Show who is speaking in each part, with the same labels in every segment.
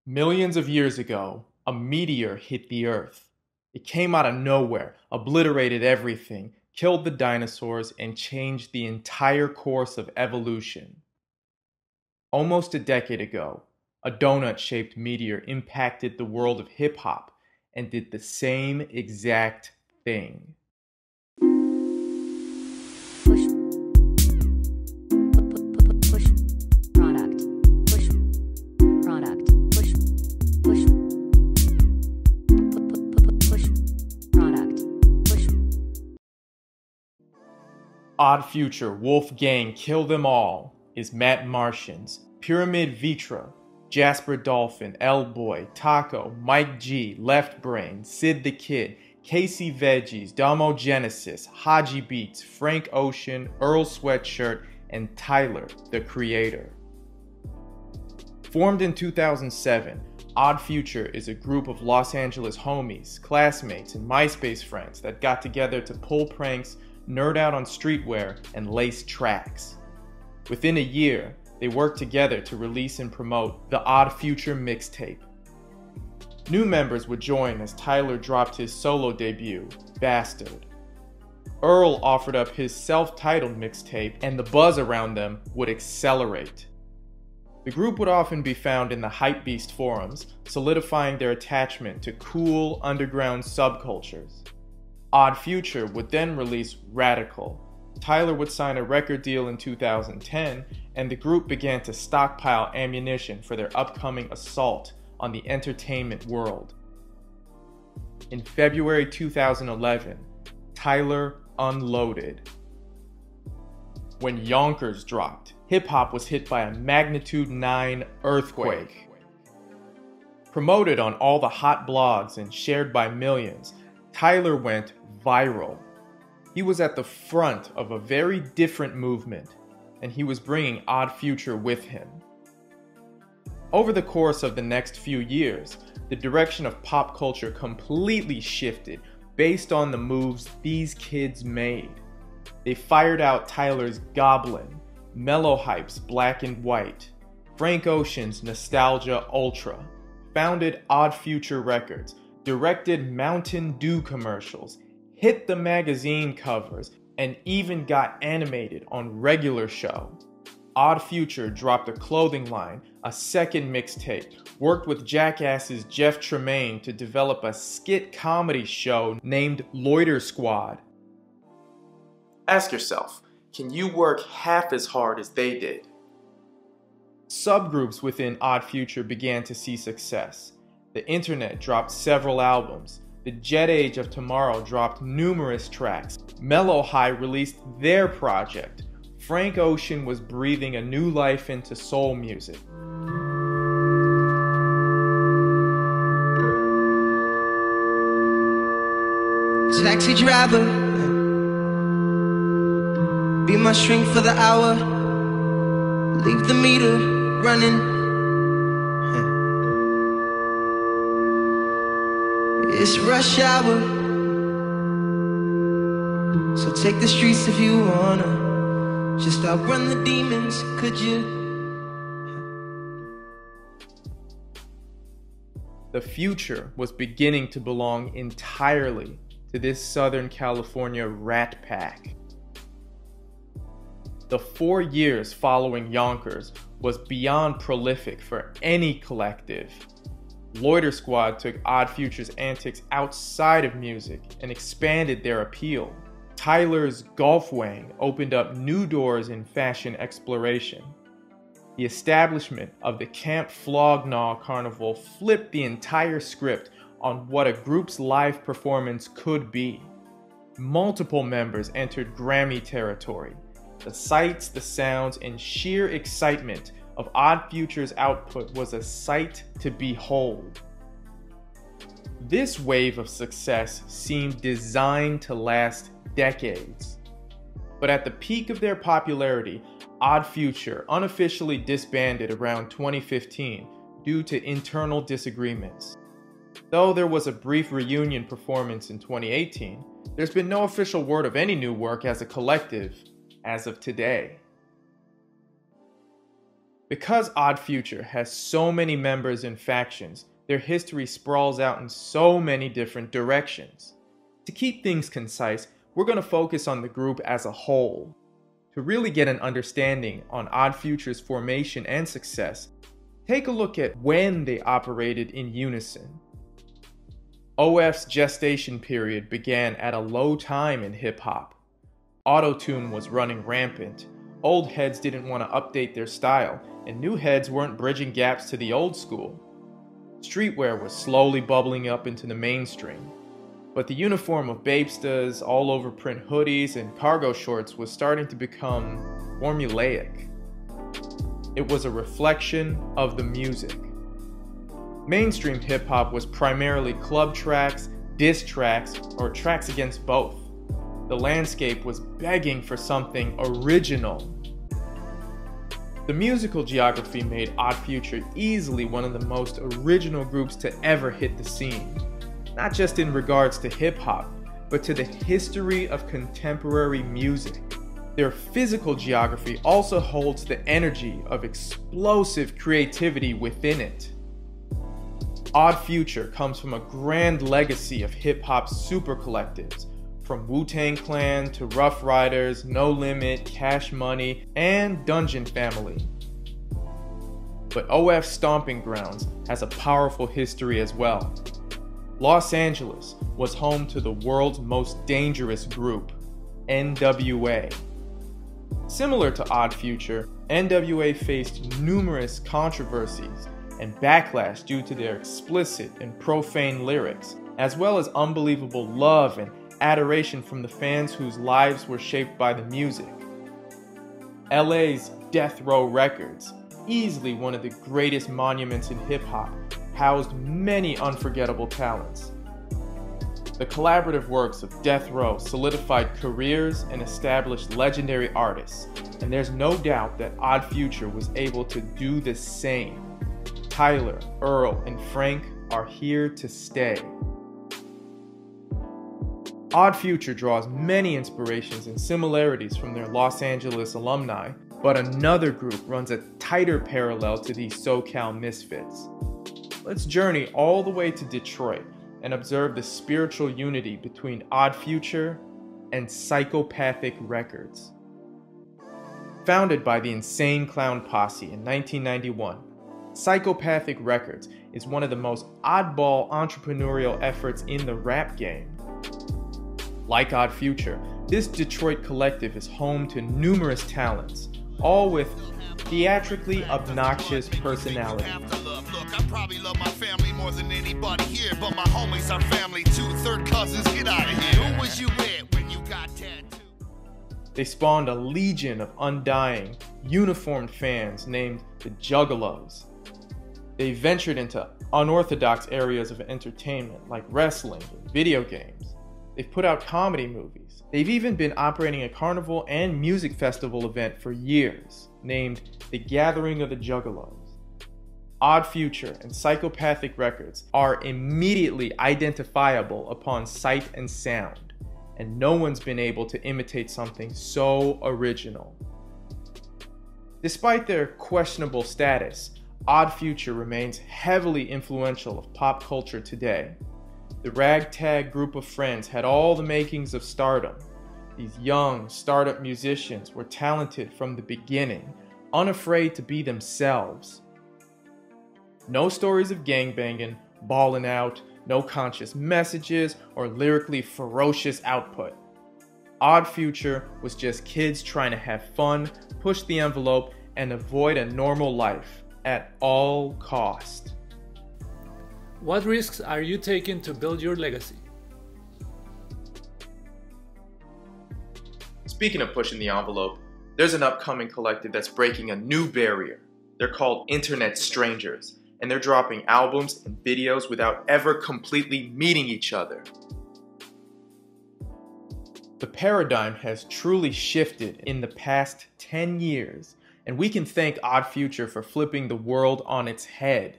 Speaker 1: Millions of years ago, a meteor hit the Earth. It came out of nowhere, obliterated everything, killed the dinosaurs, and changed the entire course of evolution. Almost a decade ago, a donut-shaped meteor impacted the world of hip-hop and did the same exact thing.
Speaker 2: Push. Push. Product. Push. Product. Push. Push. Push. Product. Push.
Speaker 1: Odd Future, Wolfgang, Kill Them All is Matt Martians, Pyramid Vitra, Jasper Dolphin, L-Boy, Taco, Mike G, Left Brain, Sid the Kid, Casey Veggies, Domo Genesis, Haji Beats, Frank Ocean, Earl Sweatshirt, and Tyler, the Creator. Formed in 2007, Odd Future is a group of Los Angeles homies, classmates, and MySpace friends that got together to pull pranks, nerd out on streetwear, and lace tracks. Within a year, they worked together to release and promote the Odd Future mixtape. New members would join as Tyler dropped his solo debut, Bastard. Earl offered up his self-titled mixtape, and the buzz around them would accelerate. The group would often be found in the Hypebeast forums, solidifying their attachment to cool, underground subcultures. Odd Future would then release Radical. Tyler would sign a record deal in 2010, and the group began to stockpile ammunition for their upcoming assault on the entertainment world. In February 2011, Tyler unloaded. When Yonkers dropped, hip-hop was hit by a magnitude 9 earthquake. Promoted on all the hot blogs and shared by millions, Tyler went viral. He was at the front of a very different movement, and he was bringing Odd Future with him. Over the course of the next few years, the direction of pop culture completely shifted based on the moves these kids made. They fired out Tyler's Goblin, Mellow Hype's Black and White, Frank Ocean's Nostalgia Ultra, founded Odd Future Records, directed Mountain Dew commercials, hit the magazine covers, and even got animated on Regular Show. Odd Future dropped a clothing line, a second mixtape, worked with Jackass's Jeff Tremaine to develop a skit comedy show named Loiter Squad. Ask yourself, can you work half as hard as they did? Subgroups within Odd Future began to see success. The internet dropped several albums. The Jet Age of Tomorrow dropped numerous tracks. Mellow High released their project. Frank Ocean was breathing a new life into soul music.
Speaker 3: Taxi driver, be my shrink for the hour. Leave the meter running. It's rush hour, so take the streets if you wanna. Just outrun the demons, could you?
Speaker 1: The future was beginning to belong entirely to this Southern California rat pack. The 4 years following Yonkers was beyond prolific for any collective. Loiter Squad took Odd Future's antics outside of music and expanded their appeal. Tyler's Golfwang opened up new doors in fashion exploration. The establishment of the Camp Flog Gnaw Carnival flipped the entire script on what a group's live performance could be. Multiple members entered Grammy territory. The sights, the sounds, and sheer excitement of Odd Future's output was a sight to behold. This wave of success seemed designed to last decades. But at the peak of their popularity, Odd Future unofficially disbanded around 2015 due to internal disagreements. Though there was a brief reunion performance in 2018, there's been no official word of any new work as a collective as of today. Because Odd Future has so many members and factions, their history sprawls out in so many different directions. To keep things concise, we're going to focus on the group as a whole. To really get an understanding on Odd Future's formation and success, take a look at when they operated in unison. OF's gestation period began at a low time in hip-hop. Auto-tune was running rampant. Old heads didn't want to update their style, and new heads weren't bridging gaps to the old school. Streetwear was slowly bubbling up into the mainstream, but the uniform of Babestas, all-over print hoodies, and cargo shorts was starting to become formulaic. It was a reflection of the music. Mainstream hip-hop was primarily club tracks, diss tracks, or tracks against both. The landscape was begging for something original. The musical geography made Odd Future easily one of the most original groups to ever hit the scene, not just in regards to hip-hop, but to the history of contemporary music. Their physical geography also holds the energy of explosive creativity within it. Odd Future comes from a grand legacy of hip-hop super collectives, from Wu-Tang Clan to Rough Riders, No Limit, Cash Money, and Dungeon Family. But OF's stomping grounds has a powerful history as well. Los Angeles was home to the world's most dangerous group, NWA. Similar to Odd Future, NWA faced numerous controversies and backlash due to their explicit and profane lyrics, as well as unbelievable love and adoration from the fans whose lives were shaped by the music. LA's Death Row Records, easily one of the greatest monuments in hip-hop, housed many unforgettable talents. The collaborative works of Death Row solidified careers and established legendary artists, and there's no doubt that Odd Future was able to do the same. Tyler, Earl, and Frank are here to stay. Odd Future draws many inspirations and similarities from their Los Angeles alumni, but another group runs a tighter parallel to these SoCal misfits. Let's journey all the way to Detroit and observe the spiritual unity between Odd Future and Psychopathic Records. Founded by the Insane Clown Posse in 1991, Psychopathic Records is one of the most oddball entrepreneurial efforts in the rap game. Like Odd Future, this Detroit collective is home to numerous talents, all with theatrically obnoxious personalities.
Speaker 4: Look, I probably love my family more than anybody here, but my homies are family too. Third cousins, get out of here. Who was you with when you got tattooed?
Speaker 1: They spawned a legion of undying, uniformed fans named the Juggalos. They ventured into unorthodox areas of entertainment like wrestling and video games. They've put out comedy movies. They've even been operating a carnival and music festival event for years, named The Gathering of the Juggalos. Odd Future and Psychopathic Records are immediately identifiable upon sight and sound, and no one's been able to imitate something so original. Despite their questionable status, Odd Future remains heavily influential of pop culture today. The ragtag group of friends had all the makings of stardom. These young, startup musicians were talented from the beginning, unafraid to be themselves. No stories of gangbanging, balling out, no conscious messages, or lyrically ferocious output. Odd Future was just kids trying to have fun, push the envelope, and avoid a normal life at all cost.
Speaker 5: What risks are you taking to build your legacy?
Speaker 1: Speaking of pushing the envelope, there's an upcoming collective that's breaking a new barrier. They're called Internet Strangers, and they're dropping albums and videos without ever completely meeting each other. The paradigm has truly shifted in the past 10 years, and we can thank Odd Future for flipping the world on its head.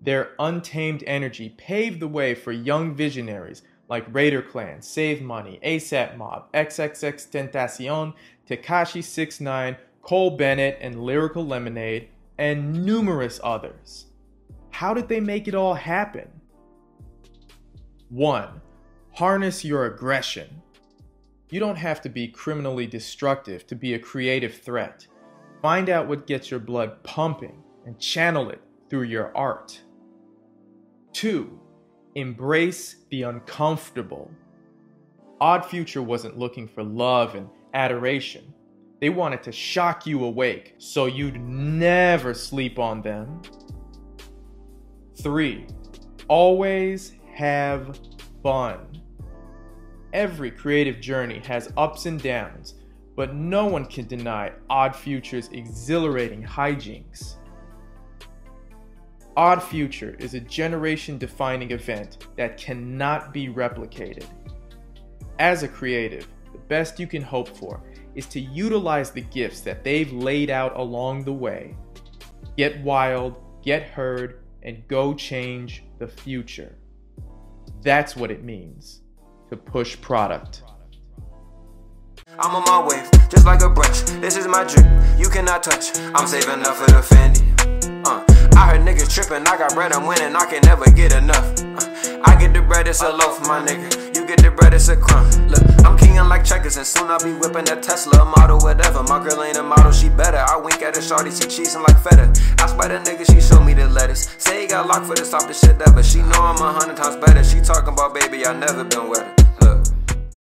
Speaker 1: Their untamed energy paved the way for young visionaries like Raider Clan, Save Money, ASAP Mob, XXXTentacion, Tekashi 6ix9ine, Cole Bennett, and Lyrical Lemonade, and numerous others. How did they make it all happen? 1. Harness your aggression. You don't have to be criminally destructive to be a creative threat. Find out what gets your blood pumping and channel it through your art. 2. Embrace the uncomfortable. Odd Future wasn't looking for love and adoration. They wanted to shock you awake so you'd never sleep on them. 3. Always have fun. Every creative journey has ups and downs, but no one can deny Odd Future's exhilarating hijinks. Odd Future is a generation-defining event that cannot be replicated. As a creative, the best you can hope for is to utilize the gifts that they've laid out along the way. Get wild, get heard, and go change the future. That's what it means to push product.
Speaker 6: I'm on my wave, just like a brush. This is my drip, you cannot touch. I'm saving up for the Fendi. I heard niggas tripping, I got bread, I'm winning, I can never get enough. I get the bread, it's a loaf, my nigga. You get the bread, it's a crumb. Look, I'm kinging like checkers, and soon I'll be whipping that Tesla, a model, whatever. My girl ain't a model, she better. I wink at her, shorty, she cheesing like feta. I spy the nigga, she show me the letters. Say he got locked for the softest shit ever. She know I'm 100 times better. She talking about, baby, I never been wetter.